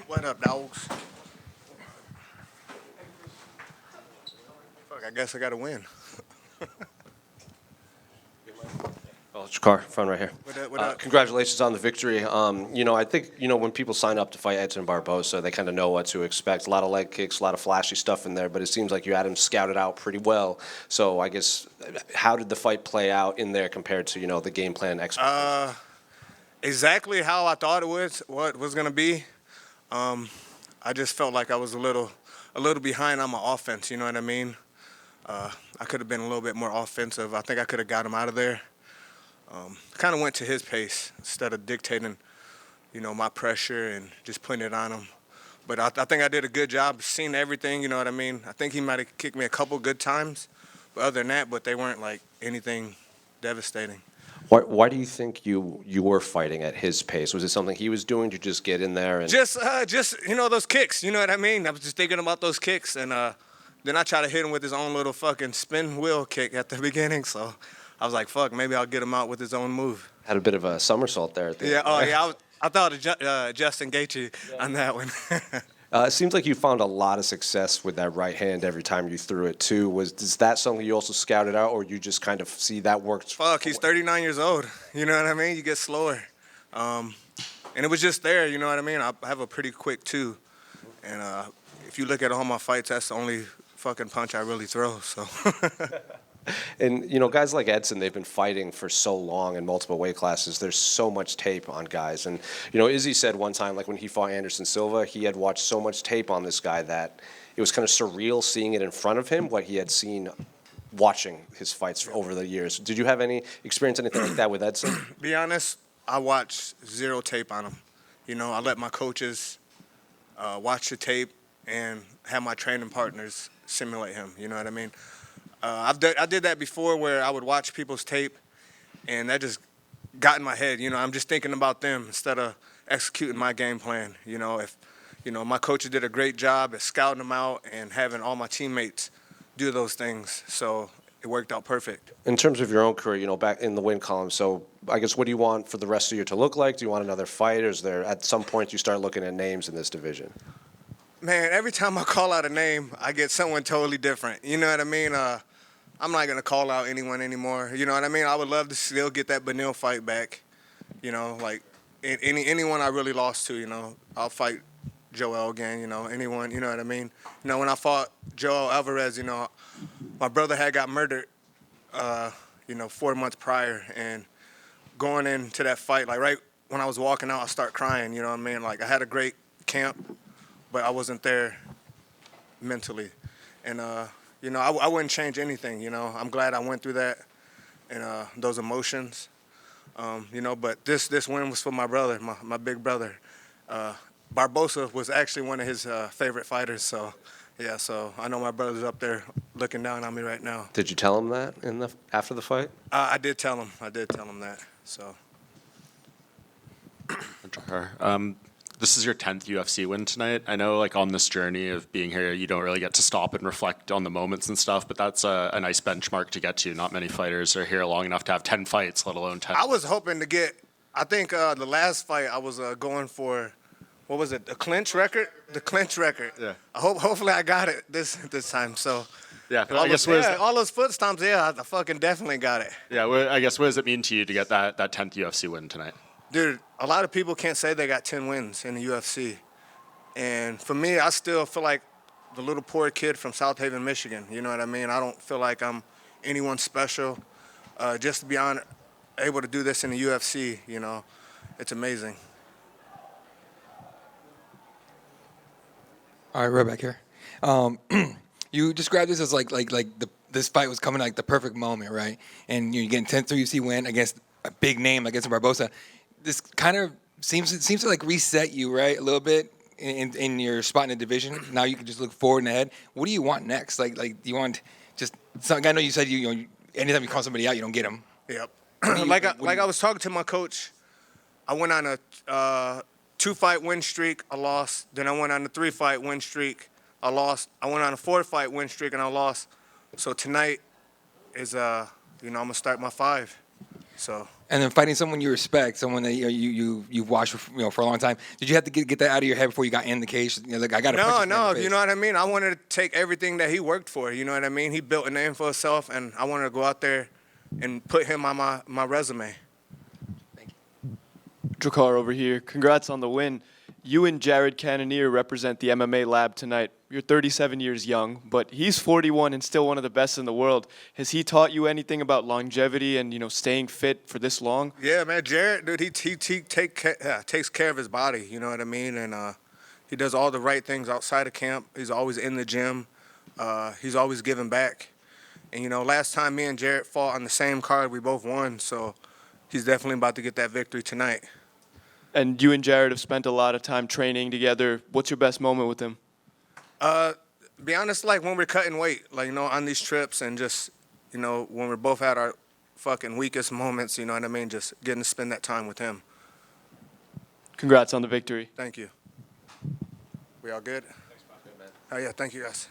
What up, dogs? Fuck, I guess I gotta win. Oh, Drakkar, front right here. What up, what up? Congratulations on the victory. I think, when people sign up to fight Edson Barbosa, they kind of know what to expect. A lot of leg kicks, a lot of flashy stuff in there, but it seems like you had him scouted out pretty well. So I guess, how did the fight play out in there compared to, the game plan expectations? Exactly how I thought it was, what was gonna be. I just felt like I was a little behind on my offense. You know what I mean? I could have been a little bit more offensive. I think I could have got him out of there. Kind of went to his pace instead of dictating, my pressure and just putting it on him. But I think I did a good job seeing everything, you know what I mean? I think he might have kicked me a couple good times, but other than that, but they weren't like anything devastating. Why do you think you were fighting at his pace? Was it something he was doing to just get in there? And Just those kicks, you know what I mean? I was just thinking about those kicks, and then I tried to hit him with his own little fucking spin wheel kick at the beginning, so I was like, fuck, maybe I'll get him out with his own move. had a bit of a somersault there at the Yeah, end. oh yeah, I thought of Justin Gaethje on that one. It seems like you found a lot of success with that right hand every time you threw it too. Is that something you also scouted out, or you just kind of see that worked? Fuck, he's 39 years old. You know what I mean? You get slower. And it was just there, you know what I mean? I have a pretty quick two. And if you look at all my fights, that's the only fucking punch I really throw, so. And, guys like Edson, they've been fighting for so long in multiple weight classes. There's so much tape on guys. And, Izzy said one time, like when he fought Anderson Silva, he had watched so much tape on this guy that it was kind of surreal seeing it in front of him, what he had seen watching his fights over the years. Did you have any experience, anything like that with Edson? Be honest, I watched zero tape on him. I let my coaches watch the tape and have my training partners simulate him. You know what I mean? I did that before where I would watch people's tape, and that just got in my head. I'm just thinking about them instead of executing my game plan. If my coaches did a great job at scouting them out and having all my teammates do those things, so it worked out perfect. In terms of your own career, back in the win column, so I guess what do you want for the rest of the year to look like? Do you want another fight, or is there at some point you start looking at names in this division? Man, every time I call out a name, I get someone totally different. You know what I mean? I'm not going to call out anyone anymore. You know what I mean? I would love to still get that Benil fight back. Like anyone I really lost to, I'll fight Joel again, anyone, you know what I mean? When I fought Joel Alvarez, my brother had got murdered, 4 months prior. And going into that fight, like right when I was walking out, I start crying, you know what I mean? Like I had a great camp, but I wasn't there mentally. And, I wouldn't change anything, I'm glad I went through that and those emotions, but this win was for my brother, my big brother. Barbosa was actually one of his favorite fighters, so yeah, so I know my brother's up there looking down on me right now. Did you tell him that after the fight? I did tell him that, so. This is your 10th UFC win tonight. I know, on this journey of being here, you don't really get to stop and reflect on the moments and stuff, but that's a nice benchmark to get to. Not many fighters are here long enough to have 10 fights, let alone 10. I was hoping to get, I think the last fight I was going for, what was it, the clinch record? The clinch record. Yeah. Hopefully I got it this time, so. Yeah, All those foot stomps, yeah, I fucking definitely got it. Yeah, I guess what does it mean to you to get that 10th UFC win tonight? Dude, a lot of people can't say they got 10 wins in the UFC. And for me, I still feel like the little poor kid from South Haven, Michigan. You know what I mean? I don't feel like I'm anyone special. Just to be able to do this in the UFC, it's amazing. All right, right back here. You described this as this fight was coming like the perfect moment, right? And you're getting 10th UFC win against a big name like Edson Barbosa. This kind of seems to reset you, right, a little bit in your spot in the division. Now you can just look forward and ahead. What do you want next? Like do you want just something? I know you said anytime you call somebody out, you don't get them. Yep. I was talking to my coach. I went on a 2-fight win streak. I lost. Then I went on a 3-fight win streak. I lost. I went on a 4-fight win streak and I lost. So tonight is I'm gonna start my 5. So. And then fighting someone you respect, someone that you've watched for a long time. Did you have to get that out of your head before you got in the cage? Like I got to punch this man in the face. You know what I mean. I wanted to take everything that he worked for. You know what I mean. He built a name for himself, and I wanted to go out there and put him on my resume. Thank you. Drakkar over here. Congrats on the win. You and Jared Cannonier represent the MMA lab tonight. You're 37 years young, but he's 41 and still one of the best in the world. Has he taught you anything about longevity and staying fit for this long? Yeah, man, Jared, dude, he takes care of his body. You know what I mean, and he does all the right things outside of camp. He's always in the gym. He's always giving back. And last time me and Jared fought on the same card, we both won. So he's definitely about to get that victory tonight. And you and Jared have spent a lot of time training together. What's your best moment with him? Be honest, like when we're cutting weight, like on these trips, and just when we're both at our fucking weakest moments, you know what I mean, just getting to spend that time with him. Congrats on the victory. Thank you. We all good? Thanks, man. Oh yeah, thank you guys.